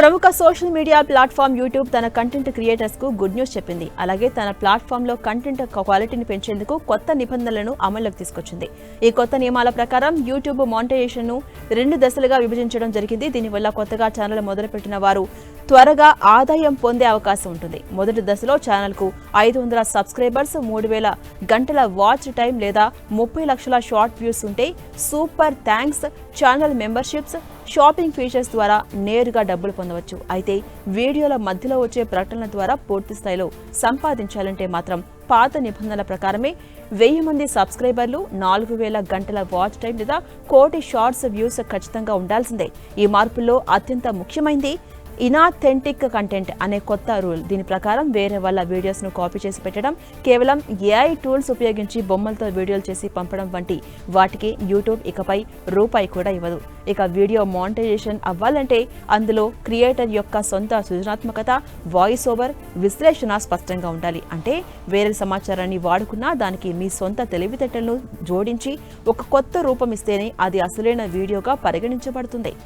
ప్రముఖ social media platform YouTube తన content creators కు గుడ్ న్యూస్ చెప్పింది. అలాగే తన ప్లాట్ఫామ్ లో కంటెంట్ క్వాలిటీని పెంచేందుకు కొత్త నిబంధనలను అమల్లోకి తీసుకొచ్చింది. ఈ కొత్త నియమాల ప్రకారం యూట్యూబ్ మానిటైజేషన్ ను 2 దశలుగా విభజించడం జరిగింది. దీనివల్ల కొత్తగా ఛానల్ మొదలుపెట్టిన వారు త్వరగా ఆదాయం పొందే అవకాశం ఉంటుంది. మొదటి దశలో ఛానల్ కు 500 సబ్స్క్రైబర్స్, 3000 గంటల వాచ్ టైం లేదా 30 లక్షల షార్ట్ వ్యూస్ ఉంటే super thanks, channel memberships, shopping features ద్వారా నేరుగా డబ్బులు పొందవచ్చు. అయితే వీడియోల మధ్యలో వచ్చే ప్రకటనల ద్వారా పూర్తి స్థాయిలో సంపాదించాలంటే మాత్రం పాత నిబంధనల ప్రకారమే 1000 మంది సబ్స్క్రైబర్లు, 4000 గంటల వాచ్ టైం లేదా 1 కోటి షార్ట్స్ వ్యూస్ ఖచ్చితంగా ఉండాల్సిందే. ఈ మార్పుల్లో అత్యంత ముఖ్యమైనది ఇనాథెంటిక్ కంటెంట్ అనే కొత్త రూల్. దీని ప్రకారం వేరే వాళ్ళ వీడియోస్ ను కాపీ చేసి పెట్టడం, కేవలం ఏఐ టూల్స్ ఉపయోగించి బొమ్మలతో వీడియోలు చేసి పంపడం వంటి వాటికి యూట్యూబ్ ఇకపై రూపాయి కూడా ఇవ్వదు. ఇక వీడియో మానిటైజేషన్ అవ్వాలంటే అందులో క్రియేటర్ యొక్క సొంత సృజనాత్మకత, వాయిస్ ఓవర్, విశ్లేషణ స్పష్టంగా ఉండాలి. అంటే వేరే సమాచారాన్ని వాడుకున్నా దానికి మీ సొంత తెలివితేటలను జోడించి ఒక కొత్త రూపం ఇస్తేనే అది అసలైన వీడియోగా పరిగణించబడుతుంది.